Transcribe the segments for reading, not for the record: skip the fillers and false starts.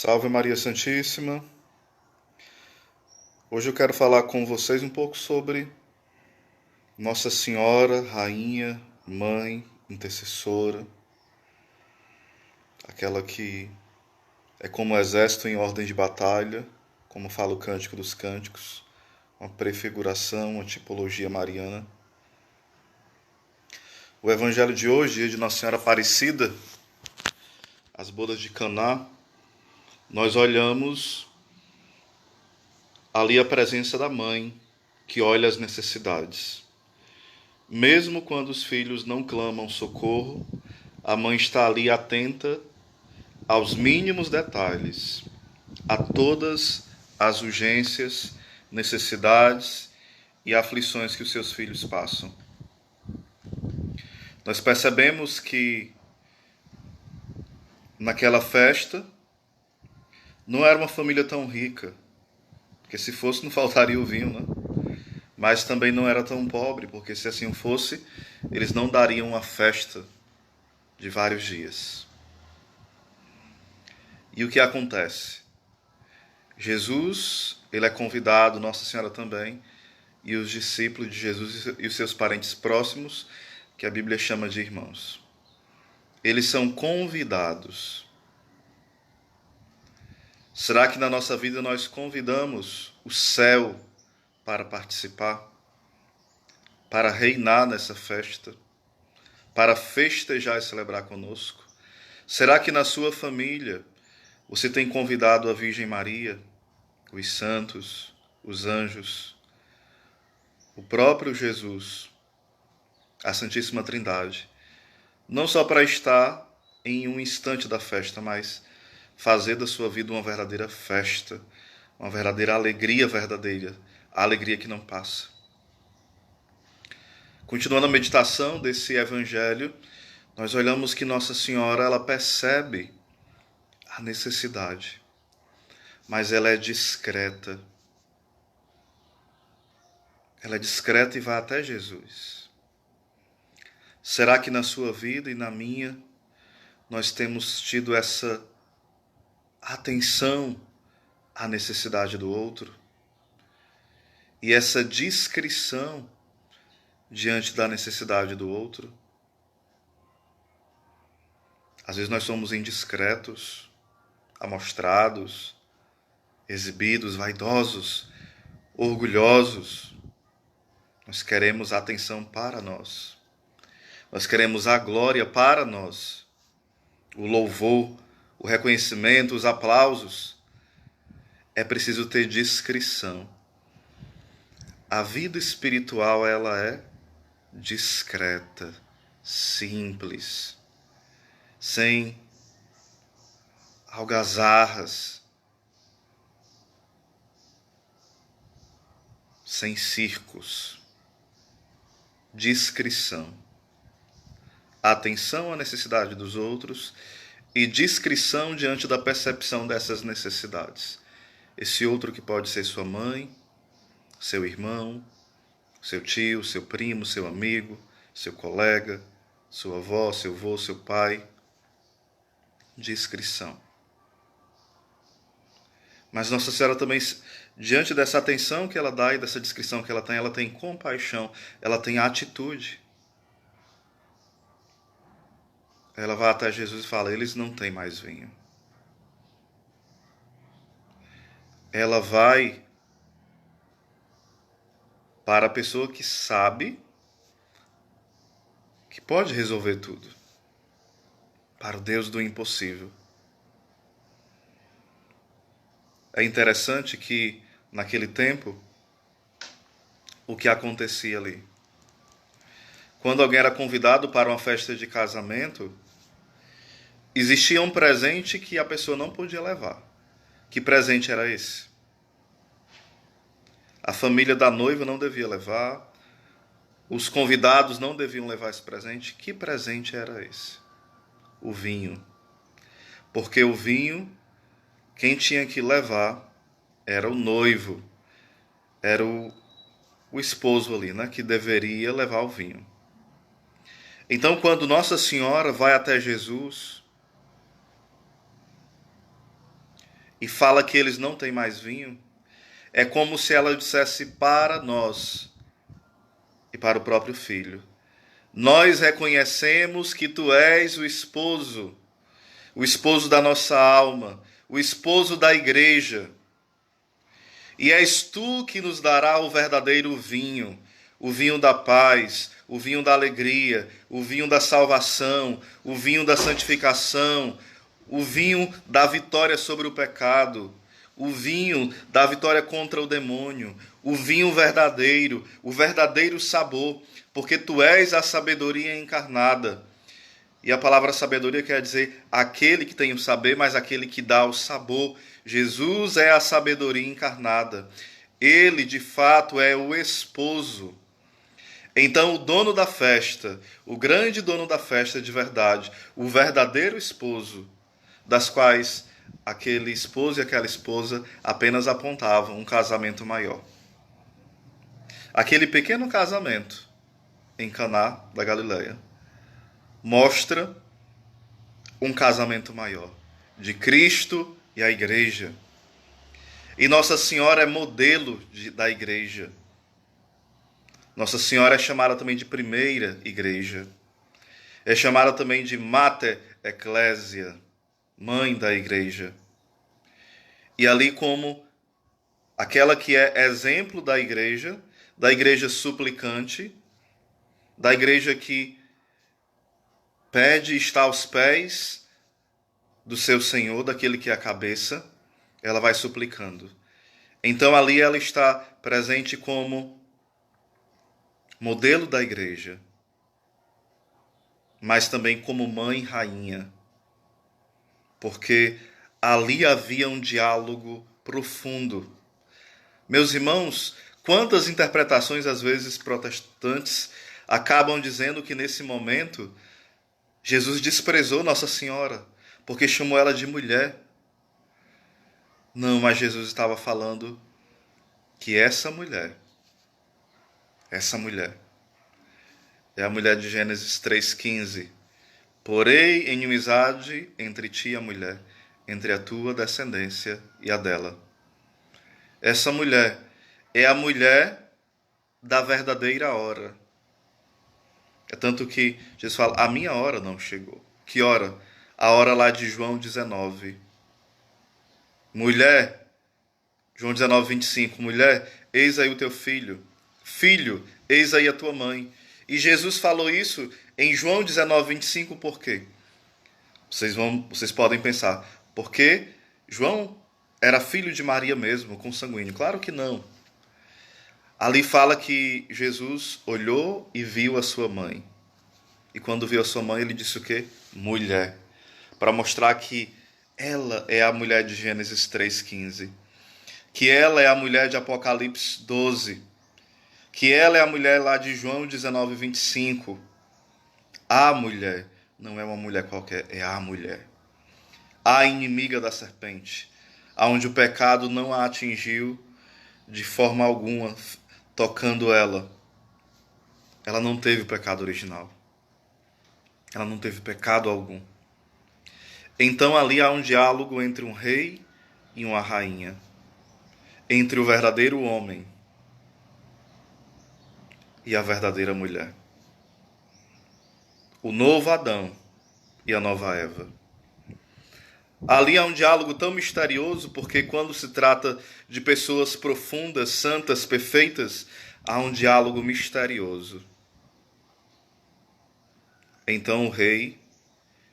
Salve Maria Santíssima. Hoje eu quero falar com vocês um pouco sobre Nossa Senhora, Rainha, Mãe, Intercessora, aquela que é como um exército em ordem de batalha, como fala o Cântico dos Cânticos, uma prefiguração, uma tipologia mariana. O Evangelho de hoje, dia de Nossa Senhora Aparecida, as bodas de Caná, nós olhamos ali a presença da mãe, que olha as necessidades. Mesmo quando os filhos não clamam socorro, a mãe está ali atenta aos mínimos detalhes, a todas as urgências, necessidades e aflições que os seus filhos passam. Nós percebemos que naquela festa não era uma família tão rica, porque se fosse não faltaria o vinho, né? Mas também não era tão pobre, porque se assim fosse, eles não dariam uma festa de vários dias. E o que acontece? Jesus, ele é convidado, Nossa Senhora também, e os discípulos de Jesus e os seus parentes próximos, que a Bíblia chama de irmãos. Eles são convidados. Será que na nossa vida nós convidamos o céu para participar, para reinar nessa festa, para festejar e celebrar conosco? Será que na sua família você tem convidado a Virgem Maria, os santos, os anjos, o próprio Jesus, a Santíssima Trindade, não só para estar em um instante da festa, mas fazer da sua vida uma verdadeira festa, uma verdadeira alegria verdadeira, a alegria que não passa. Continuando a meditação desse evangelho, nós olhamos que Nossa Senhora, ela percebe a necessidade, mas ela é discreta. Ela é discreta e vai até Jesus. Será que na sua vida e na minha nós temos tido essa atenção à necessidade do outro e essa discrição diante da necessidade do outro? Às vezes nós somos indiscretos, amostrados, exibidos, vaidosos, orgulhosos. Nós queremos a atenção para nós. Nós queremos a glória para nós. O louvor, o reconhecimento, os aplausos. É preciso ter discrição. A vida espiritual, ela é discreta, simples, sem algazarras, sem circos. Discrição. Atenção à necessidade dos outros e discrição diante da percepção dessas necessidades. Esse outro que pode ser sua mãe, seu irmão, seu tio, seu primo, seu amigo, seu colega, sua avó, seu avô, seu pai. Discrição. Mas Nossa Senhora também, diante dessa atenção que ela dá e dessa discrição que ela tem compaixão, ela tem atitude. Ela vai até Jesus e fala, eles não têm mais vinho. Ela vai para a pessoa que sabe que pode resolver tudo. Para o Deus do impossível. É interessante que, naquele tempo, o que acontecia ali? Quando alguém era convidado para uma festa de casamento, existia um presente que a pessoa não podia levar. Que presente era esse? A família da noiva não devia levar, os convidados não deviam levar esse presente. Que presente era esse? O vinho. Porque o vinho, quem tinha que levar era o noivo, era o esposo ali, né, que deveria levar o vinho. Então, quando Nossa Senhora vai até Jesus, e fala que eles não têm mais vinho, é como se ela dissesse para nós e para o próprio filho: nós reconhecemos que tu és o esposo da nossa alma, o esposo da igreja. E és tu que nos dará o verdadeiro vinho, o vinho da paz, o vinho da alegria, o vinho da salvação, o vinho da santificação, o vinho da vitória sobre o pecado, o vinho da vitória contra o demônio, o vinho verdadeiro, o verdadeiro sabor, porque tu és a sabedoria encarnada. E a palavra sabedoria quer dizer aquele que tem o saber, mas aquele que dá o sabor. Jesus é a sabedoria encarnada. Ele, de fato, é o esposo. Então, o dono da festa, o grande dono da festa de verdade, o verdadeiro esposo, das quais aquele esposo e aquela esposa apenas apontavam um casamento maior. Aquele pequeno casamento em Caná da Galileia mostra um casamento maior de Cristo e a igreja. E Nossa Senhora é modelo da igreja. Nossa Senhora é chamada também de primeira igreja. É chamada também de Mater Ecclesia, mãe da igreja. E ali como aquela que é exemplo da igreja suplicante, da igreja que pede e está aos pés do seu Senhor, daquele que é a cabeça, ela vai suplicando. Então ali ela está presente como modelo da igreja, mas também como mãe rainha, porque ali havia um diálogo profundo. Meus irmãos, quantas interpretações às vezes protestantes acabam dizendo que nesse momento Jesus desprezou Nossa Senhora, porque chamou ela de mulher. Não, mas Jesus estava falando que essa mulher é a mulher de Gênesis 3,15. Porém, inimizade entre ti e a mulher, entre a tua descendência e a dela. Essa mulher é a mulher da verdadeira hora. É tanto que Jesus fala, a minha hora não chegou. Que hora? A hora lá de João 19. Mulher, João 19, 25. Mulher, eis aí o teu filho. Filho, eis aí a tua mãe. E Jesus falou isso em João 19, 25, por quê? Vocês podem pensar, porque João era filho de Maria mesmo, consanguíneo? Claro que não. Ali fala que Jesus olhou e viu a sua mãe. E quando viu a sua mãe, ele disse o quê? Mulher. Para mostrar que ela é a mulher de Gênesis 3,15. Que ela é a mulher de Apocalipse 12. Que ela é a mulher lá de João 19, 25. A mulher. Não é uma mulher qualquer, é a mulher. A inimiga da serpente. Aonde o pecado não a atingiu de forma alguma, tocando ela. Ela não teve pecado original. Ela não teve pecado algum. Então ali há um diálogo entre um rei e uma rainha. Entre o verdadeiro homem e a verdadeira mulher. O novo Adão e a nova Eva. Ali há um diálogo tão misterioso, porque quando se trata de pessoas profundas, santas, perfeitas, há um diálogo misterioso. Então o rei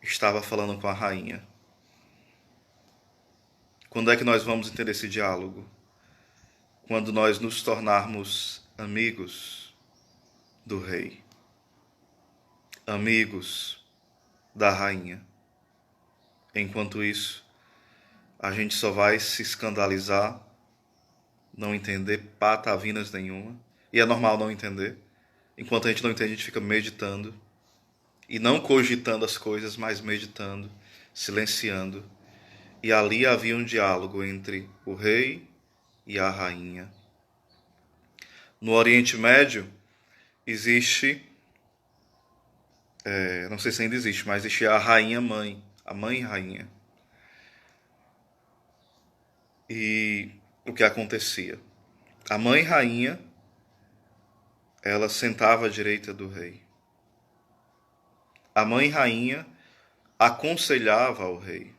estava falando com a rainha. Quando é que nós vamos entender esse diálogo? Quando nós nos tornarmos amigos do rei, amigos da rainha. Enquanto isso, a gente só vai se escandalizar, não entender patavinas nenhuma, e é normal não entender. Enquanto a gente não entende, a gente fica meditando, e não cogitando as coisas, mas meditando, silenciando. E ali havia um diálogo entre o rei e a rainha. No Oriente Médio, existe, não sei se ainda existe, mas existe a rainha-mãe, a mãe-rainha. E o que acontecia? A mãe rainha, ela sentava à direita do rei. A mãe rainha aconselhava ao rei.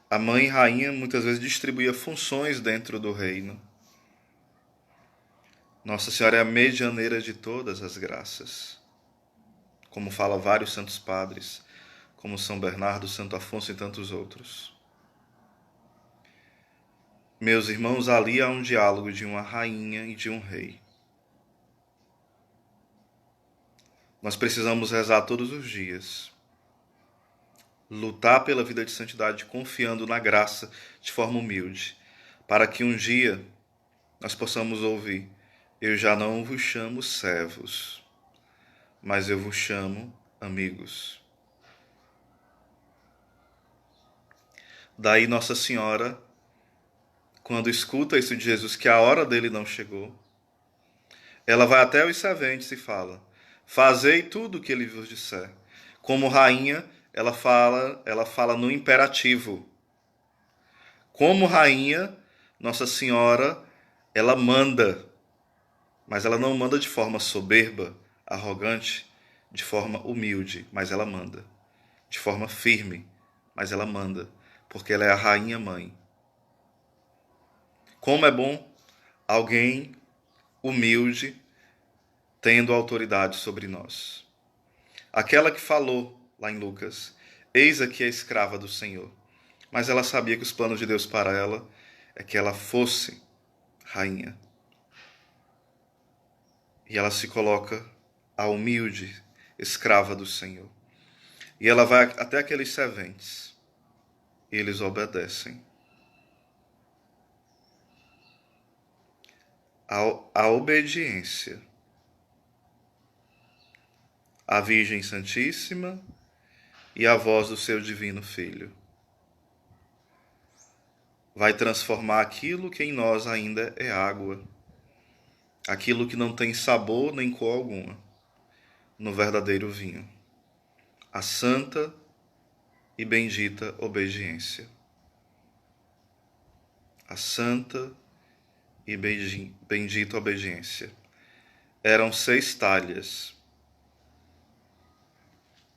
A mãe rainha muitas vezes distribuía funções dentro do reino. Nossa Senhora é a medianeira de todas as graças, como fala vários santos padres, como São Bernardo, Santo Afonso e tantos outros. Meus irmãos, ali há um diálogo de uma rainha e de um rei. Nós precisamos rezar todos os dias, lutar pela vida de santidade, confiando na graça de forma humilde, para que um dia nós possamos ouvir: eu já não vos chamo servos, mas eu vos chamo amigos. Daí Nossa Senhora, quando escuta isso de Jesus, que a hora dele não chegou, ela vai até os serventes e fala: fazei tudo o que ele vos disser. Como rainha, ela fala no imperativo. Como rainha, Nossa Senhora, ela manda, mas ela não manda de forma soberba, arrogante, de forma humilde, mas ela manda. De forma firme, mas ela manda, porque ela é a rainha mãe. Como é bom alguém humilde tendo autoridade sobre nós. Aquela que falou lá em Lucas: eis aqui a escrava do Senhor. Mas ela sabia que os planos de Deus para ela é que ela fosse rainha. E ela se coloca a humilde escrava do Senhor. E ela vai até aqueles serventes. E eles obedecem. A obediência à Virgem Santíssima e à voz do seu divino Filho vai transformar aquilo que em nós ainda é água, aquilo que não tem sabor nem cor alguma, no verdadeiro vinho. A santa e bendita obediência. A santa e bendita obediência. Eram 6 talhas.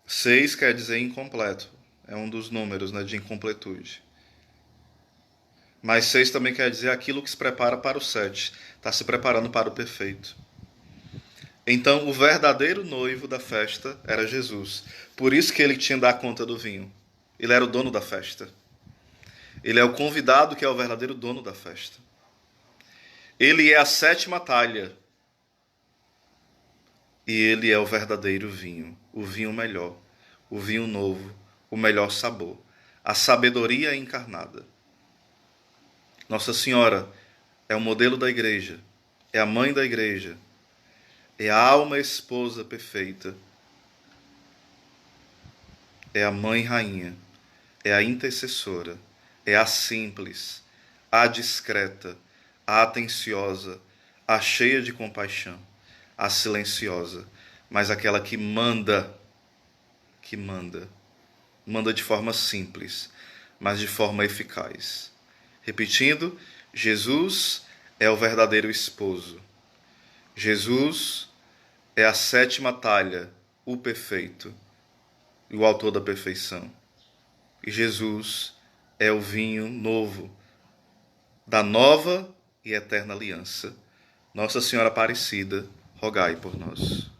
6 quer dizer incompleto. É um dos números, né, de incompletude. Mas 6 também quer dizer aquilo que se prepara para o 7. Está se preparando para o perfeito. Então, o verdadeiro noivo da festa era Jesus. Por isso que ele tinha que dar conta do vinho. Ele era o dono da festa. Ele é o convidado que é o verdadeiro dono da festa. Ele é a 7ª talha. E ele é o verdadeiro vinho. O vinho melhor. O vinho novo. O melhor sabor. A sabedoria encarnada. Nossa Senhora é o modelo da igreja. É a mãe da igreja. É a alma esposa perfeita. É a mãe rainha. É a intercessora. É a simples. A discreta. A atenciosa. A cheia de compaixão. A silenciosa. Mas aquela que manda. Que manda. Manda de forma simples, mas de forma eficaz. Repetindo, Jesus é o verdadeiro esposo. Jesus é a 7ª talha, o perfeito, e o autor da perfeição. E Jesus é o vinho novo, da nova e eterna aliança. Nossa Senhora Aparecida, rogai por nós.